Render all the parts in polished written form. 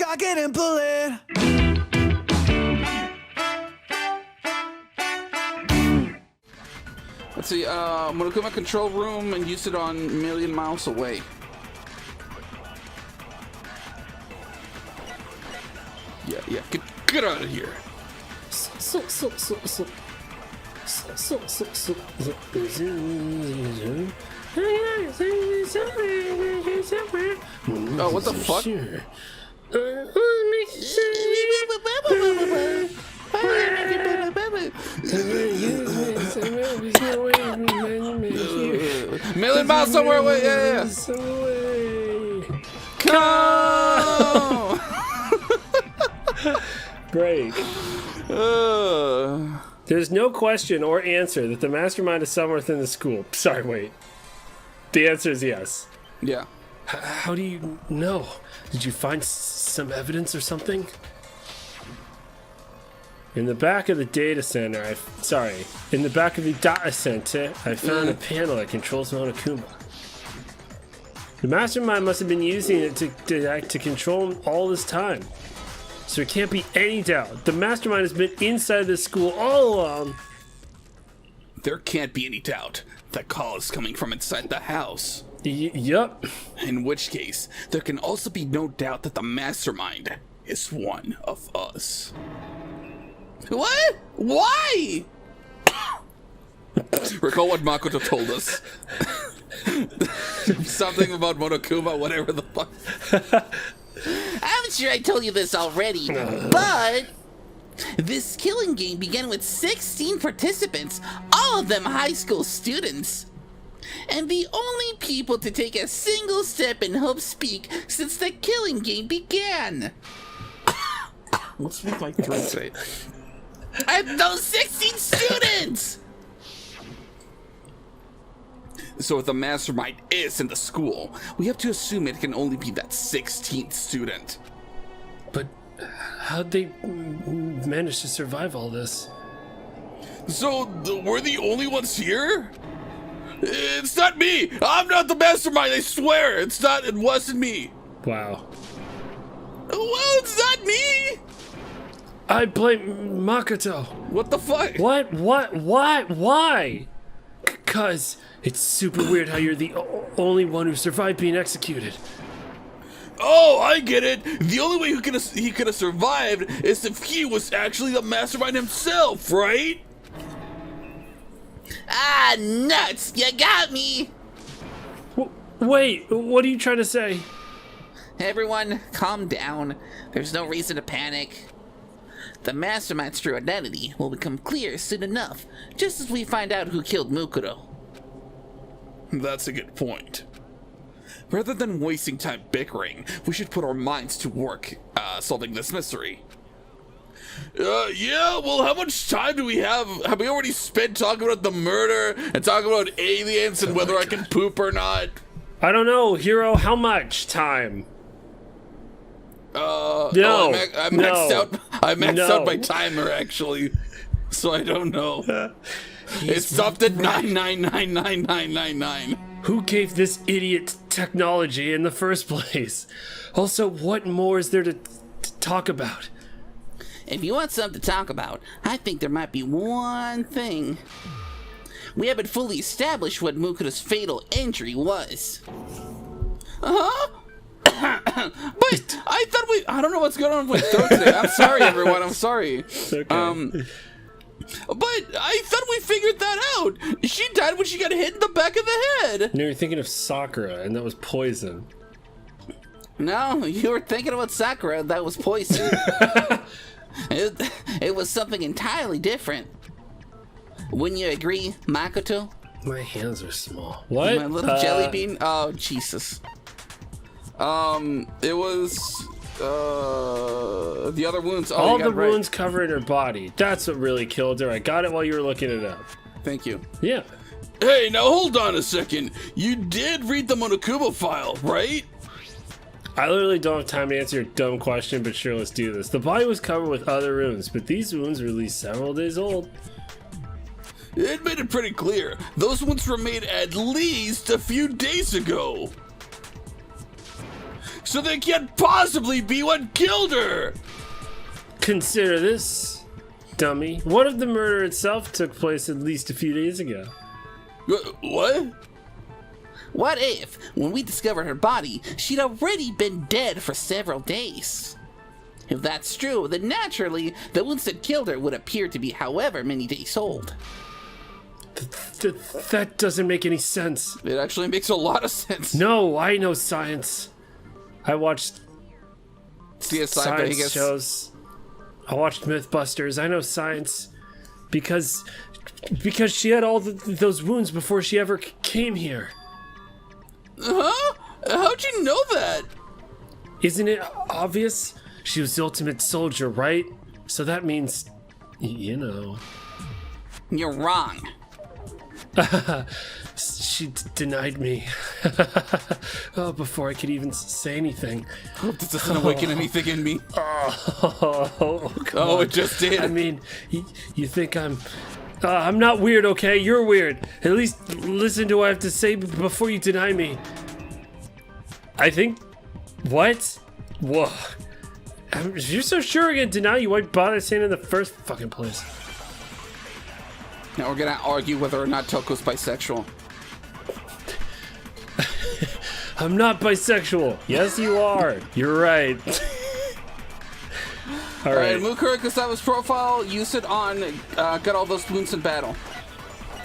cock it and pull it. Let's see, I'm gonna go to my control room and use it on a million miles away. Yeah, get out of here. Oh, what the fuck? Million miles somewhere away, yeah. Come! Break. There's no question or answer that the mastermind is somewhere within the school. Sorry, wait. The answer is yes. Yeah. How do you know? Did you find some evidence or something? In the back of the data center, I found a panel that controls Monokuma. The mastermind must have been using it to control him all this time. So there can't be any doubt. The mastermind has been inside this school all along. There can't be any doubt. That call is coming from inside the house. Yup. In which case, there can also be no doubt that the mastermind is one of us. What? Why? Recall what Makoto told us. Something about Monokuma, whatever the fuck. I'm sure I told you this already, but this killing game began with 16 participants, all of them high school students. And the only people to take a single step in Hope Speak since the killing game began. What's with my throat say? And those 16 students! So if the mastermind is in the school, we have to assume it can only be that 16th student. But how'd they manage to survive all this? So we're the only ones here? It's not me! I'm not the mastermind, I swear! It wasn't me! Wow. Well, it's not me! I blame Makoto. What the fuck? What? Why? 'Cause it's super weird how you're the only one who survived being executed. Oh, I get it! The only way he could have survived is if he was actually the mastermind himself, right? Ah, nuts! You got me! Wait, what are you trying to say? Everyone, calm down. There's no reason to panic. The mastermind's true identity will become clear soon enough, just as we find out who killed Mukuro. That's a good point. Rather than wasting time bickering, we should put our minds to work solving this mystery. Yeah, well, how much time do we have? Have we already spent talking about the murder and talking about aliens and whether I can poop or not? I don't know, Hero, how much time? I maxed out my timer, actually, so I don't know. It stopped at 9999999. Who gave this idiot technology in the first place? Also, what more is there to talk about? If you want something to talk about, I think there might be one thing. We haven't fully established what Mukuro's fatal injury was. Huh? But I thought I don't know what's going on with my throat today. I'm sorry, everyone. I'm sorry. Okay. But I thought we figured that out. She died when she got hit in the back of the head. No, you're thinking of Sakura, and that was poison. No, you were thinking about Sakura. That was poison. It was something entirely different. Wouldn't you agree, Makoto? My hands are small. What? My little jelly bean? Oh, Jesus. It was the other wounds. All the wounds covering her body. That's what really killed her. I got it while you were looking it up. Thank you. Yeah. Hey, now hold on a second. You did read the Monokuma file, right? I literally don't have time to answer your dumb question, but sure, let's do this. The body was covered with other wounds, but these wounds were at least several days old. It made it pretty clear. Those wounds were made at least a few days ago. so they can't possibly be what killed her. Consider this, dummy. What if the murder itself took place at least a few days ago? What? What if, when we discovered her body, she'd already been dead for several days? If that's true, then naturally, the wounds that killed her would appear to be however many days old. That doesn't make any sense. It actually makes a lot of sense. No, I know science. I watched CSI science Vegas shows. I watched Mythbusters. I know science because she had all those wounds before she ever came here. Huh? How'd you know that? Isn't it obvious? She was the ultimate soldier, right? So that means, you know. You're wrong. She denied me. Oh, before I could even say anything. Hope this doesn't awaken anything in me. Oh, come Oh, on. it just did. I mean, you think I'm not weird, okay? You're weird. At least listen to what I have to say before you deny me. I think... What? Whoa. If you're so sure you're gonna deny, you won't bother saying it in the first fucking place. Now we're gonna argue whether or not Toko's bisexual. I'm not bisexual. Yes, you are. You're right. All right. Mukuro Kusawa's profile, use it on got all those wounds in battle.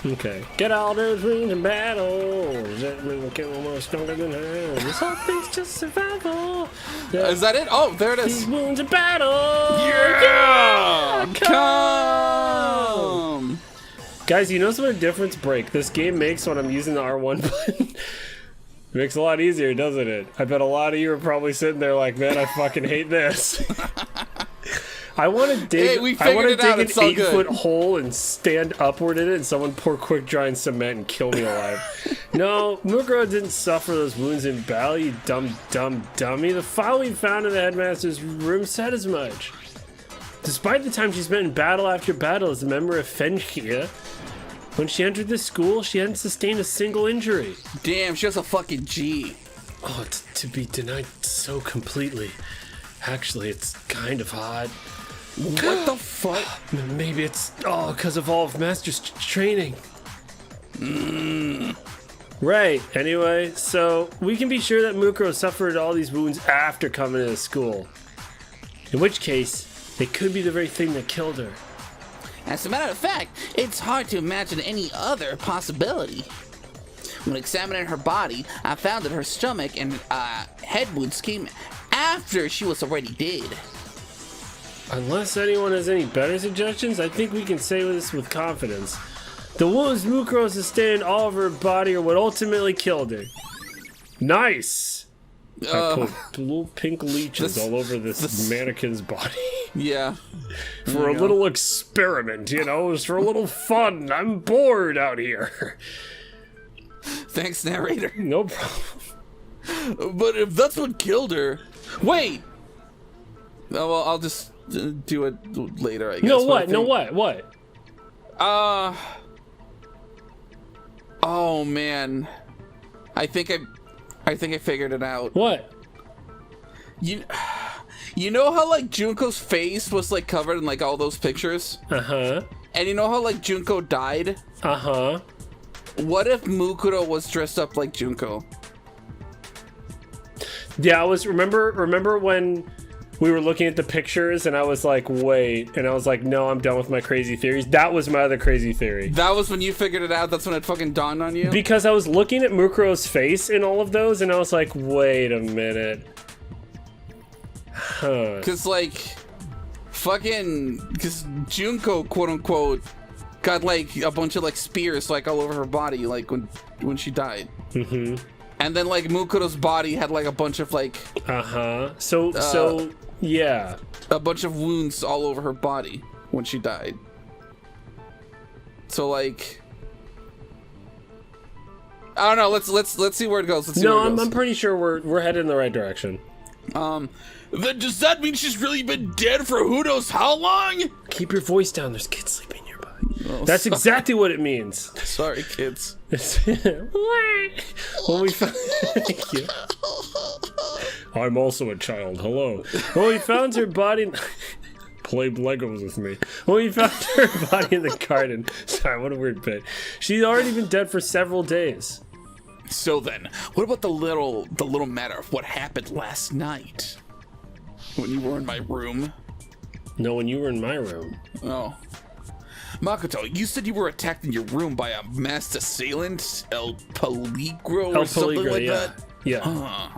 Okay. Get all those wounds in battle. That mean we can more stronger than her. This whole thing's just survival. Is that it? Oh, there it These is. wounds in battle. Yeah! Come! Guys, you notice what a difference break this game makes when I'm using the R1 button? It makes it a lot easier, doesn't it? I bet a lot of you are probably sitting there like, man, I fucking hate this. I want to dig. Hey, we I want to figured it out. dig It's an all 8-foot good. hole and stand upward in it, and someone pour quick dry and cement and kill me alive. No, Mukuro didn't suffer those wounds in battle. You dumb dummy. The file we found in the headmaster's room said as much. Despite the time she spent in battle after battle as a member of Fenchia, when she entered the school, she hadn't sustained a single injury. Damn, she was a fucking G. Oh, to be denied so completely. Actually, it's kind of hot. What the fuck? Maybe it's all because of all of Master's training. Right, anyway, so we can be sure that Mukuro suffered all these wounds after coming to the school. In which case, it could be the very thing that killed her. As a matter of fact, it's hard to imagine any other possibility. When examining her body, I found that her stomach and head wounds came after she was already dead. Unless anyone has any better suggestions, I think we can say this with confidence. The wounds Mukuro sustained all over her body are what ultimately killed her. Nice! I put little pink leeches all over this mannequin's body. Yeah. For a little experiment, you know, just for a little fun. I'm bored out here. Thanks, narrator. No problem. But if that's what killed her... Wait! Oh, well, I'll just do it later, I guess. No, but what? I No, think- what? What? Oh, man. I think I figured it out. What? You know how, like, Junko's face was, like, covered in, like, all those pictures? Uh-huh. And you know how, like, Junko died? Uh-huh. What if Mukuro was dressed up like Junko? Yeah, I was... Remember when we were looking at the pictures and I was like, wait. And I was like, no, I'm done with my crazy theories. That was my other crazy theory. That was when you figured it out? That's when it fucking dawned on you? Because I was looking at Mukuro's face in all of those and I was like, wait a minute. Huh. Because, like, because Junko, quote-unquote, got, like, a bunch of, like, spears, like, all over her body, like, when she died. Mm-hmm. And then, like, Mukuro's body had, like, a bunch of, like... Uh-huh. So, yeah. A bunch of wounds all over her body when she died. So, like... I don't know, let's see where it goes. Let's see No, where it goes. I'm pretty sure we're headed in the right direction. Then does that mean she's really been dead for who knows how long? Keep your voice down. There's kids sleeping nearby. Oh, That's exactly what it means. Sorry, kids. When we found, thank you. I'm also a child. Hello. Well, he found her body. Play Legos with me. Well, he found her body in the garden. Sorry, what a weird bit. She'd already been dead for several days. So then, what about the little matter of what happened last night? When you were in my room? No, when you were in my room. Oh. Makoto, you said you were attacked in your room by a masked assailant, El Peligro or something like that? Yeah. Huh.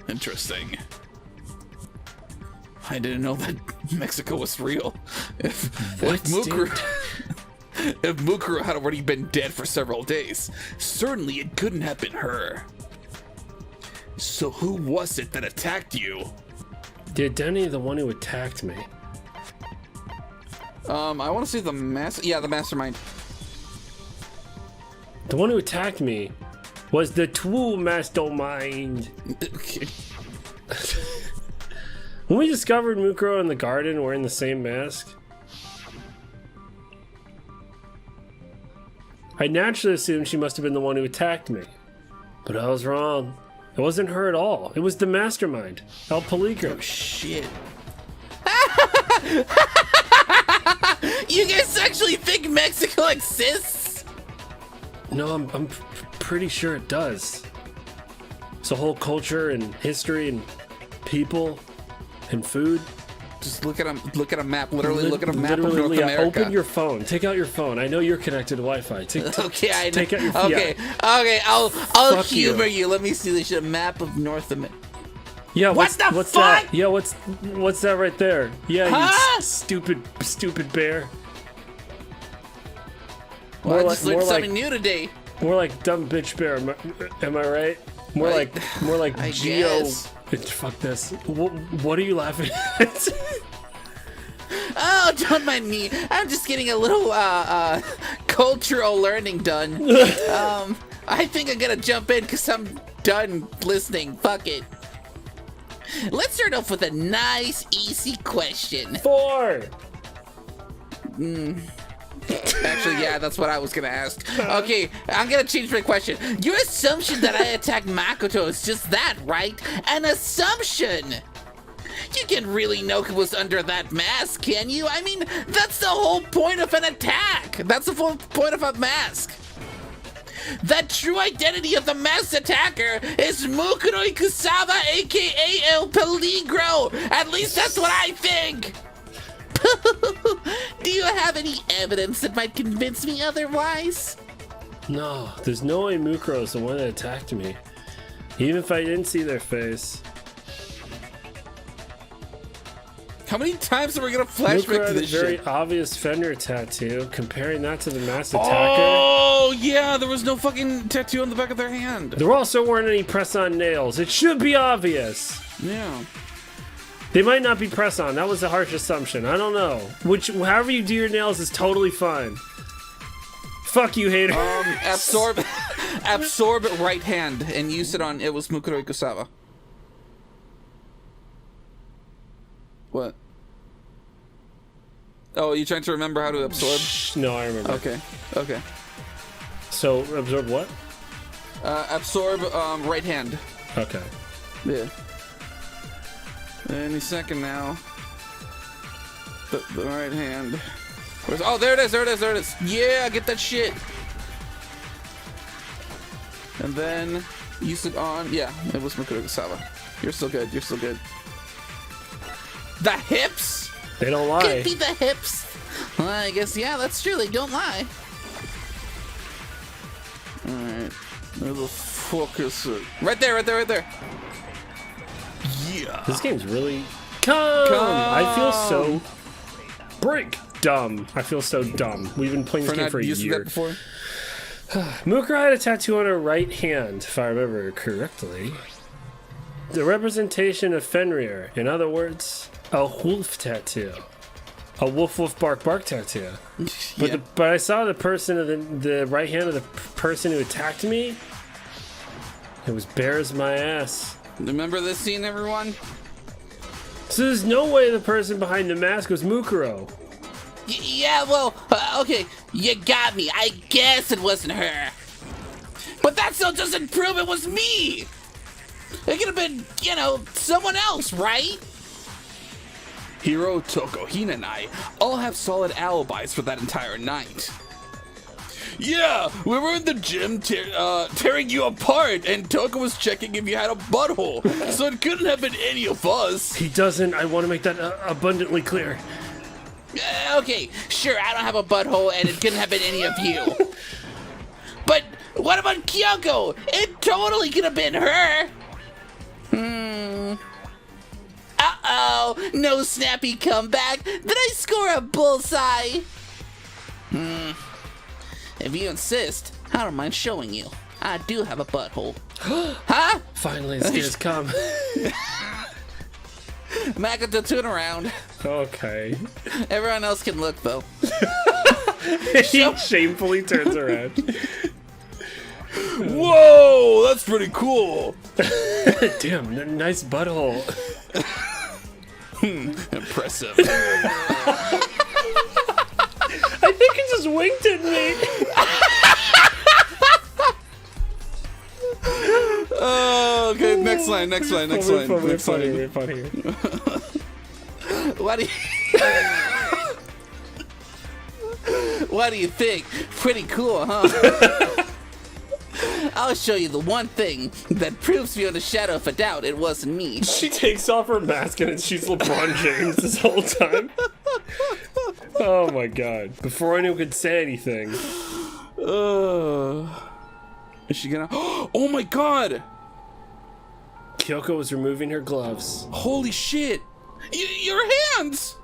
Interesting. I didn't know that Mexico was real. If Mukuro had already been dead for several days, certainly it couldn't have been her. So who was it that attacked you? The identity of the one who attacked me. I want to see the the mastermind. The one who attacked me was the true mastermind. Okay. When we discovered Mukuro in the garden wearing the same mask, I naturally assumed she must have been the one who attacked me. But I was wrong. It wasn't her at all. It was the mastermind, El Peligro. Oh, shit. You guys actually think Mexico exists? No, I'm pretty sure it does. It's a whole culture and history and people and food. Just look at a map. Literally, look at a map of North Leah, America. open your phone. Take out your phone. I know you're connected to Wi-Fi. Okay, I know. Take out your phone. Okay, okay, I'll Fuck humor you. you. Let me see this map of North America. Yeah, What the what's fuck? that? Yeah, what's that right there? Yeah, Huh? you stupid bear. Well, I More just like- learned more something like- new today. More like dumb bitch bear. Am I right? More like I Geo. guess. Fuck this. What are you laughing at? Oh, don't mind me. I'm just getting a little cultural learning done. I think I'm gonna jump in because I'm done listening. Fuck it. Let's start off with a nice, easy question. 4. Actually, yeah, that's what I was gonna ask. Okay, I'm gonna change my question. Your assumption that I attacked Makoto is just that, right? An assumption! You can really know who was under that mask, can you? I mean, that's the whole point of an attack! That's the whole point of a mask! The true identity of the masked attacker is Mukuro Ikusawa, aka El Peligro! At least that's what I think! Do you have any evidence that might convince me otherwise? No, there's no way Mukuro is the one that attacked me. Even if I didn't see their face. How many times are we gonna flashback Mukuro to had a this very shit? obvious fender tattoo. Comparing that to the masked attacker. Oh yeah, there was no fucking tattoo on the back of their hand. There also weren't any press-on nails. It should be obvious. Yeah. They might not be press-on. That was a harsh assumption. I don't know. However you do your nails is totally fine. Fuck you, hater. Absorb right hand and use it on. It was Mukuro Ikusawa. What? Oh, you trying to remember how to absorb? No, I remember. Okay. So, absorb what? Absorb right hand. Okay. Yeah. Any second now. The right hand. Oh, there it is. Yeah, get that shit. And then use it on. Yeah, it was Mukuro Ikusawa. You're still good. The hips? They don't lie. Could be the hips. Well, I guess, yeah, that's true. They don't lie. Alright. Where the fuck is it? Right there. Yeah. This game's really... Come! I feel so... dumb. I feel so dumb. We've been playing this game for a used year. that before? Mukuro had a tattoo on her right hand, if I remember correctly. The representation of Fenrir. In other words, a wolf tattoo. A woof woof bark bark tattoo. But Yeah. but I saw the person of the right hand of the person who attacked me. It was bare as my ass. Remember this scene, everyone? So there's no way the person behind the mask was Mukuro. Yeah, well, okay, you got me. I guess it wasn't her. But that still doesn't prove it was me. It could have been, you know, someone else, right? Hiro, Toko, Hina, and I all have solid alibis for that entire night. Yeah, we were in the gym tearing you apart, and Toko was checking if you had a butthole, so it couldn't have been any of us. He doesn't. I want to make that abundantly clear. Okay, sure, I don't have a butthole, and it couldn't have been any of you. But what about Kyoko? It totally could have been her. Uh-oh, no snappy comeback. Did I score a bullseye? If you insist, I don't mind showing you. I do have a butthole. Huh? Finally, this day has come. Makoto, turn around. Okay. Everyone else can look, though. He shamefully turns around. Whoa, that's pretty cool. Damn, nice butthole. Impressive. I think he just winked at me. Okay, next line. We're funny. What do you think? Pretty cool, huh? I'll show you the one thing that proves beyond a shadow of a doubt it wasn't me. She takes off her mask and she's LeBron James this whole time. Oh my god. Before anyone could say anything. Is she gonna... Oh my god! Kyoko was removing her gloves. Holy shit! Your hands!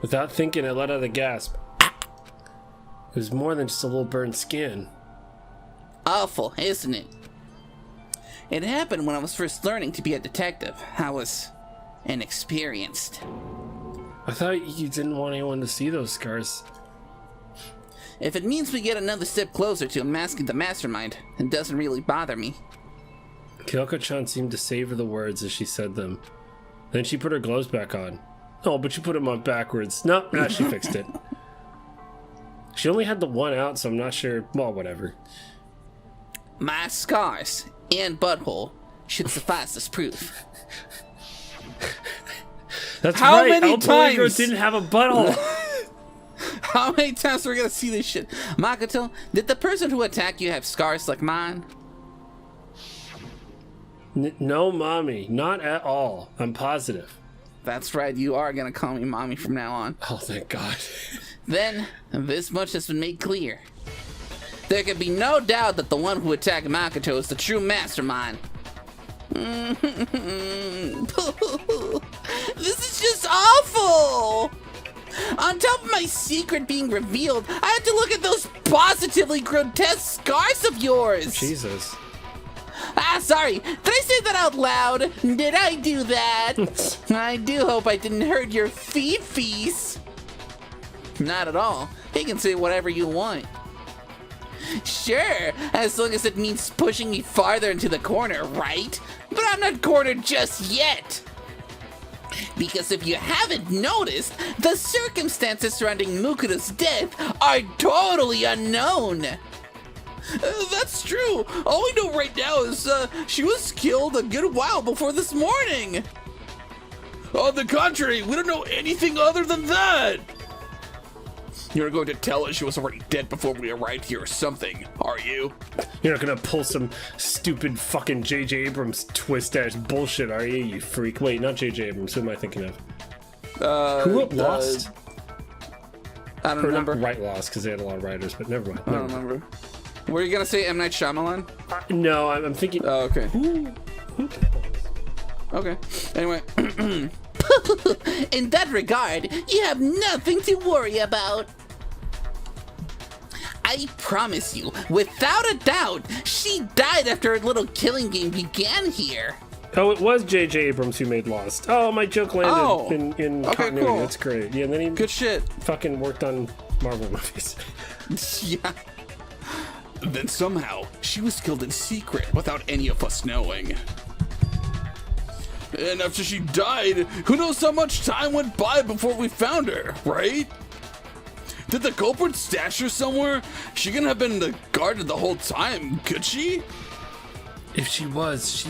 Without thinking, I let out a gasp. It was more than just a little burned skin. Awful, isn't it? It happened when I was first learning to be a detective. I was inexperienced. I thought you didn't want anyone to see those scars. If it means we get another step closer to unmasking the mastermind, it doesn't really bother me. Kyoko-chan seemed to savor the words as she said them. Then she put her gloves back on. Oh, but she put them on backwards. No, nah, she fixed it. She only had the one out, so I'm not sure. Well, whatever. My scars and butthole should suffice as proof. That's How right. many El Polygro times? didn't have a butthole. How many times are we gonna see this shit? Makoto, did the person who attacked you have scars like mine? No, mommy. Not at all. I'm positive. That's right, you are gonna call me mommy from now on. Oh, thank God. Then, this much has been made clear. There can be no doubt that the one who attacked Makoto is the true mastermind. This is just awful! On top of my secret being revealed, I had to look at those positively grotesque scars of yours! Jesus. Ah, sorry. Did I say that out loud? Did I do that? I do hope I didn't hurt your feet-fees. Not at all. You can say whatever you want. Sure, as long as it means pushing me farther into the corner, right? But I'm not cornered just yet. Because if you haven't noticed, the circumstances surrounding Mukuda's death are totally unknown. That's true. All we know right now is she was killed a good while before this morning. On the contrary, we don't know anything other than that. You're going to tell us she was already dead before we arrived here or something, are you? You're not gonna pull some stupid fucking J.J. Abrams twist-ass bullshit, are you, you freak? Wait, not J.J. Abrams. Who am I thinking of? Who wrote Lost? I don't Or remember. not write Lost, because they had a lot of writers, but never mind. I don't remember. Were you gonna say M. Night Shyamalan? No, I'm thinking... Oh, okay. Who? Okay. Anyway. In that regard, you have nothing to worry about. I promise you, without a doubt, she died after her little killing game began here. Oh, it was J.J. Abrams who made Lost. Oh, my joke landed in Okay, continuity. cool. That's great. Yeah, and then he Good shit. fucking worked on Marvel movies. Yeah. Then somehow, she was killed in secret without any of us knowing. And after she died, who knows how much time went by before we found her, right? Did the culprit stash her somewhere? She couldn't have been guarded the whole time, could she? If she was, she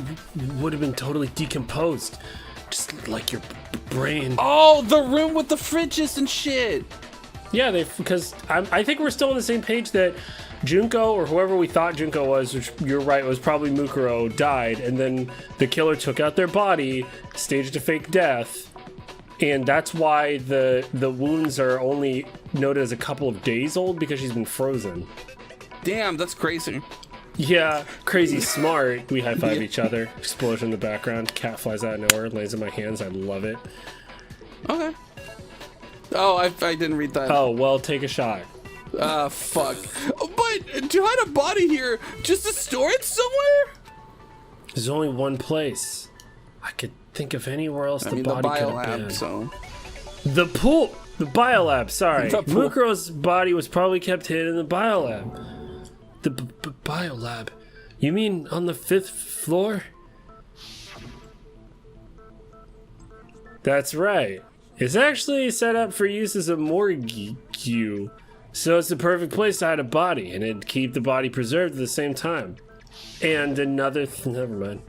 would have been totally decomposed. Just like your brain. Oh, the room with the fridges and shit. Yeah, because I think we're still on the same page that Junko, or whoever we thought Junko was, which you're right, was probably Mukuro, died, and then the killer took out their body, staged a fake death, and that's why the wounds are only noted as a couple of days old, because she's been frozen. Damn, that's crazy. Yeah, crazy smart. We high-five each other. Explosion in the background. Cat flies out of nowhere, lands in my hands. I love it. Okay. Oh, I didn't read that. Oh, well, take a shot. Fuck. But to hide a body here, just to store it somewhere? There's only one place. I could think of anywhere else the body could have been. So. The pool! The biolab, sorry. The pool. Mukuro's body was probably kept hidden in the biolab. The biolab? You mean on the 5th floor? That's right. It's actually set up for use as a morgue, so it's the perfect place to hide a body, and it'd keep the body preserved at the same time. And another never mind.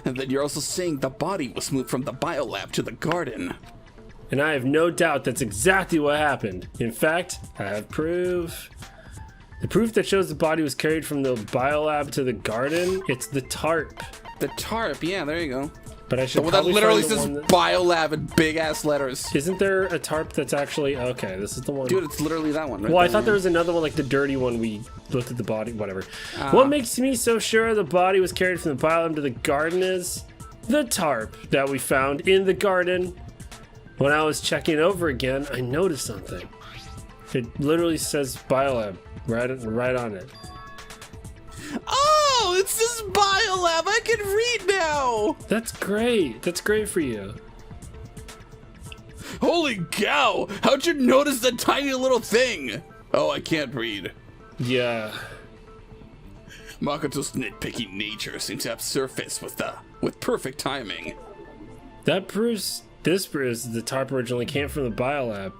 And then you're also saying the body was moved from the biolab to the garden. And I have no doubt that's exactly what happened. In fact, I have proof. The proof that shows the body was carried from the biolab to the garden, it's the tarp. The tarp, yeah, there you go. But I should Well, that probably literally find the says one that... biolab in big ass letters. Isn't there a tarp that's actually... Okay, this is the one. Dude, it's literally that one. Right Well, I there, thought man. there was another one, like the dirty one we looked at the body, whatever. What makes me so sure the body was carried from the biolab to the garden is the tarp that we found in the garden. When I was checking over again, I noticed something. It literally says biolab right on it. Oh, it says biolab. I can read now. That's great. That's great for you. Holy cow! How'd you notice that tiny little thing? Oh, I can't read. Yeah. Makoto's nitpicky nature seems to have surfaced with perfect timing. That proves... This proves the tarp originally came from the biolab.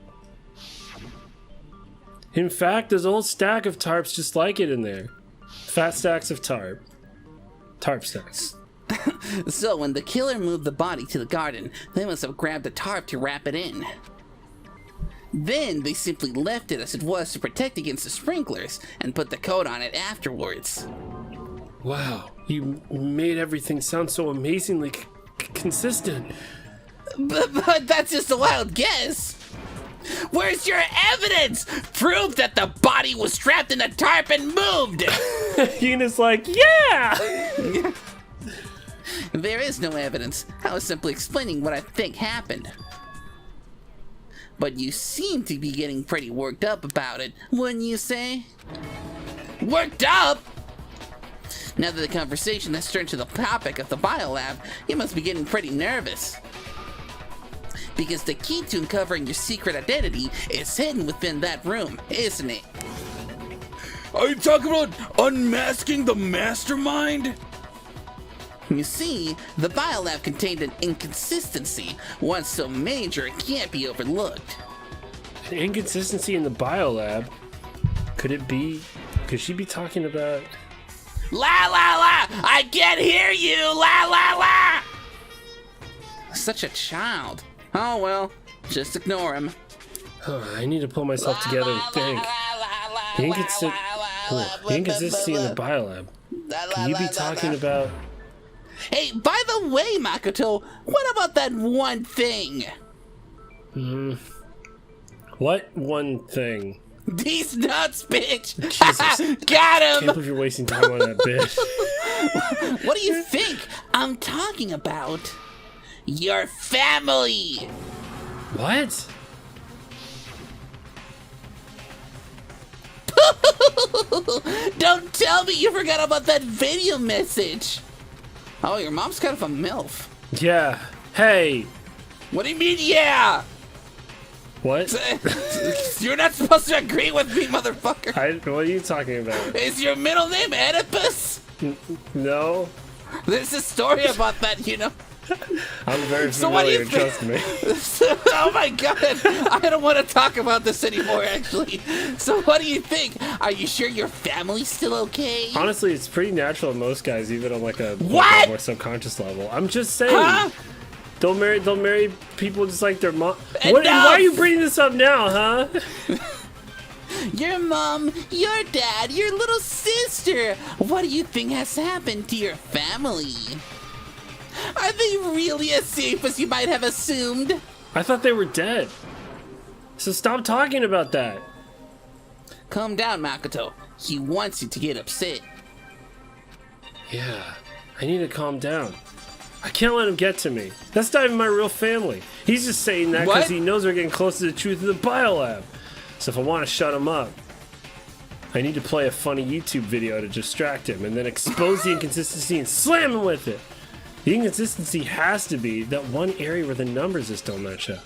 In fact, there's a whole stack of tarps just like it in there. Fat stacks of tarp. Tarp stacks. So when the killer moved the body to the garden, they must have grabbed a tarp to wrap it in. Then they simply left it as it was to protect against the sprinklers and put the coat on it afterwards. Wow, you made everything sound so amazingly consistent. But that's just a wild guess. Where's your evidence? Proof that the body was trapped in a tarp and moved. Hina's like, yeah! There is no evidence. I was simply explaining what I think happened. But you seem to be getting pretty worked up about it, wouldn't you say? Worked up? Now that the conversation has turned to the topic of the biolab, you must be getting pretty nervous. Because the key to uncovering your secret identity is hidden within that room, isn't it? Are you talking about unmasking the mastermind? You see, the biolab contained an inconsistency, one so major it can't be overlooked. An inconsistency in the biolab? Could she be talking about... La la la! I can't hear you! La la la! Such a child. Oh well, just ignore him. I need to pull myself together and think. The inconsistency in the biolab. Could you be talking about... Hey, by the way, Makoto, what about that one thing? What one thing? These nuts, bitch! Jesus. Got Can't him! believe you're wasting time on that bit. What do you think I'm talking about? Your family! What? Don't tell me you forgot about that video message! Oh, your mom's kind of a MILF. Yeah. Hey. What do you mean, yeah? What? You're not supposed to agree with me, motherfucker. What are you talking about? Is your middle name Oedipus? No. There's a story about that, you know. I'm very So what do you familiar, think? trust me. Oh my god! I don't want to talk about this anymore, actually. So what do you think? Are you sure your family's still okay? Honestly, it's pretty natural to most guys, even on like a What? more subconscious level. I'm just saying. Huh? They'll marry people just like their mom. Enough! What, and why are you bringing this up now, huh? Your mom, your dad, your little sister. What do you think has happened to your family? Are they really as safe as you might have assumed? I thought they were dead. So stop talking about that. Calm down, Makoto. He wants you to get upset. Yeah, I need to calm down. I can't let him get to me. That's not even my real family. He's just saying that because What? he knows we're getting close to the truth of the biolab. So if I want to shut him up, I need to play a funny YouTube video to distract him and then expose the inconsistency and slam him with it. The inconsistency has to be that one area where the numbers just don't match up.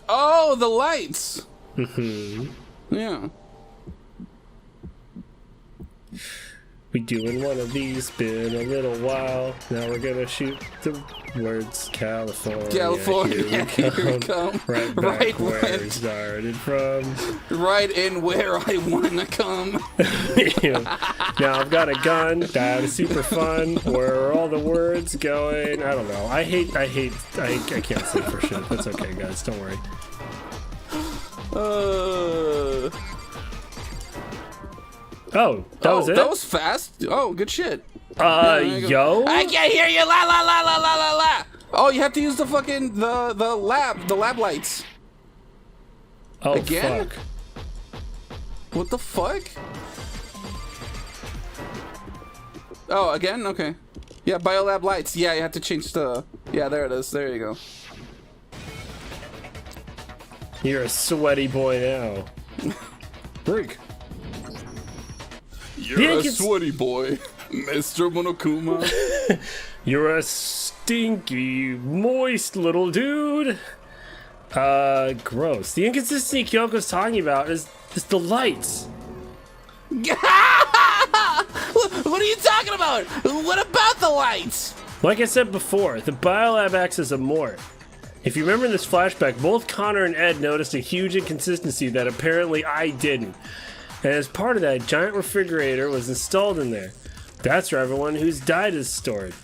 Oh, the lights. Yeah. We doing one of these, been a little while. Now we're gonna shoot the words California. California, Here we here we come. come. Right back Right where when- it started from. Right in where I wanna come. Now I've got a gun. That is super fun. Where are all the words going? I don't know. I can't say for shit. That's okay, guys. Don't worry. Oh, that was it? That was fast. Oh, good shit. There you go. Yo? I can't hear you. La la la la la la la. Oh, you have to use the fucking the lab lights. Oh, Again? fuck. What the fuck? Oh, again? Okay. Yeah, biolab lights. Yeah, you have to change the. Yeah, there it is. There you go. You're a sweaty boy now. Break. You're Yeah, a it's- sweaty boy, Mr. Monokuma. You're a stinky, moist little dude. Gross. The inconsistency Kyoko's talking about is the lights. What are you talking about? What about the lights? Like I said before, the biolab acts as a morph. If you remember in this flashback, both Connor and Ed noticed a huge inconsistency that apparently I didn't. And as part of that, a giant refrigerator was installed in there. That's where everyone who's died is stored.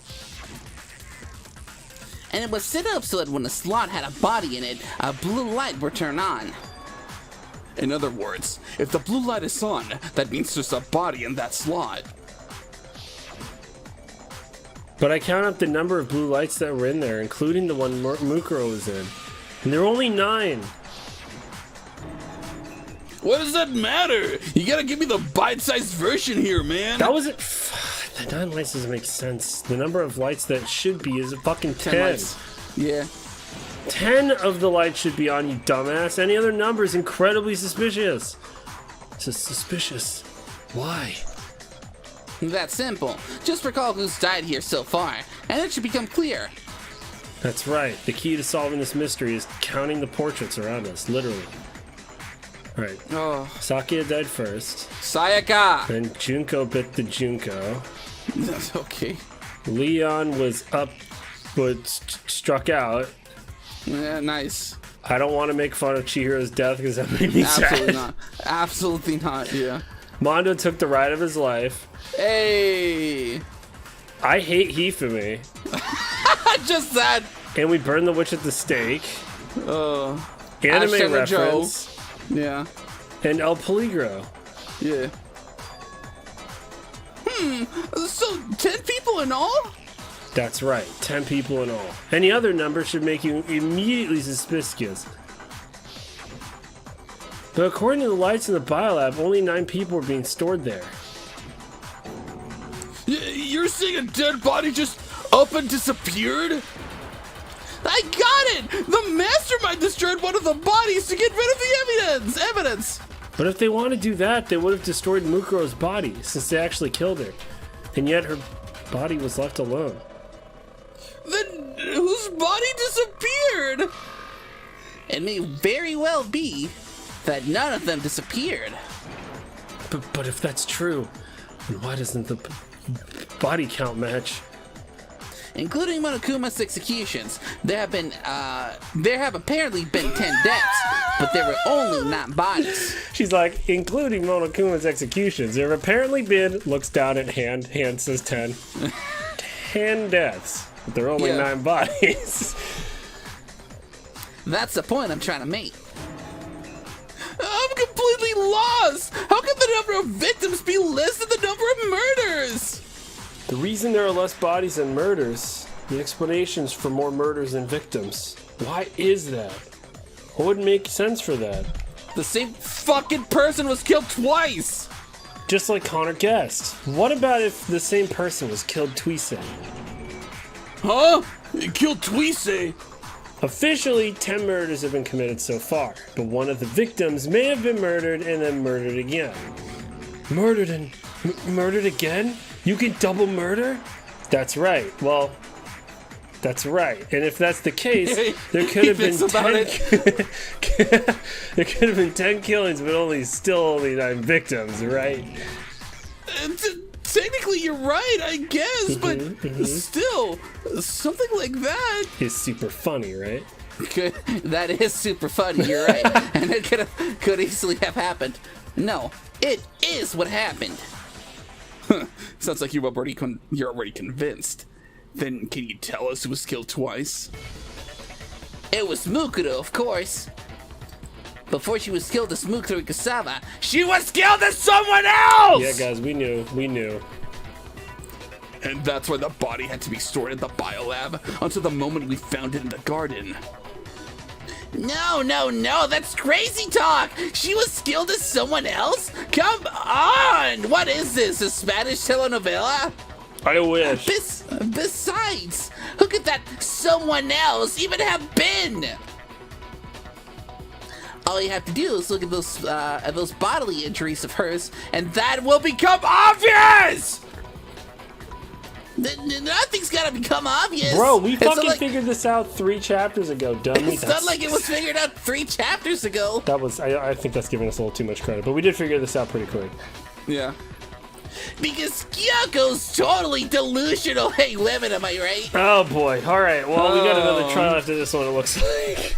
And it was set up so that when a slot had a body in it, a blue light would turn on. In other words, if the blue light is on, that means there's a body in that slot. But I count up the number of blue lights that were in there, including the one Mukuro was in. And there were only 9. What does that matter? You gotta give me the bite-sized version here, man. That wasn't. The 9 lights doesn't make sense. The number of lights that should be is a fucking 10. lights. Yeah. 10 of the lights should be on, you dumbass. Any other number is incredibly suspicious. It's just suspicious. Why? That's simple. Just recall who's died here so far, and it should become clear. That's right. The key to solving this mystery is counting the portraits around us, literally. Alright. Oh, Sakia died first. Sayaka. Then Junko bit the Junko. That's okay. Leon was up, but struck out. Yeah, nice. I don't want to make fun of Chihiro's death because that made me Absolutely sad. not. Absolutely not. Yeah. Mondo took the ride of his life. Hey. I hate Hifumi. Just that. And we burned the witch at the stake. Anime Hashtag a joke. reference. Yeah. And El Peligro. Yeah. So 10 people in all? That's right, 10 people in all. Any other number should make you immediately suspicious. But according to the lights in the biolab, only 9 people were being stored there. You're saying a dead body just up and disappeared? I got it! The mastermind destroyed one of the bodies to get rid of the evidence! But if they want to do that, they would have destroyed Mukuro's body, since they actually killed her. And yet her body was left alone. Then whose body disappeared? It may very well be that none of them disappeared. But if that's true, then why doesn't the body count match? including Monokuma's executions. There have apparently been 10 deaths, but there were only 9 bodies. She's like, including Monokuma's executions. There have apparently been, looks down at hand says 10. 10 deaths, but there are only 9 bodies. That's the point I'm trying to make. I'm completely lost! How can the number of victims be less than the number of murders? The reason there are less bodies than murders, the explanations for more murders than victims. Why is that? What would make sense for that? The same fucking person was killed twice! Just like Conor guessed. What about if the same person was killed twice? Huh? You killed Twisei? Officially, 10 murders have been committed so far, but one of the victims may have been murdered and then murdered again. Murdered and murdered again? You can double murder? That's right. Well, that's right. And if that's the case, there could have been 10 there could have been 10 killings, but only 9 victims, right? Technically, you're right, I guess, but still, something like that is super funny, right? That is super funny, you're right. And it could easily have happened. No, it is what happened. Sounds like you're already convinced. Then can you tell us who was killed twice? It was Mukuro, of course. Before she was killed as Mukuro Ikasawa, she was killed as someone else! Yeah, guys, we knew. And that's why the body had to be stored at the biolab until the moment we found it in the garden. No, that's crazy talk! She was killed as someone else? Come on! What is this, a Spanish telenovela? I wish. Besides, who could that someone else even have been? All you have to do is look at those bodily injuries of hers, and that will become obvious! Nothing's gotta become obvious. Bro, we fucking figured this out 3 chapters ago, dummy. It's not like it was figured out 3 chapters ago. I think that's giving us a little too much credit, but we did figure this out pretty quick. Yeah. Because Kyoko's totally delusional. Hey, women, am I right? Oh boy. All right. Well, we got another trial after this one, it looks like.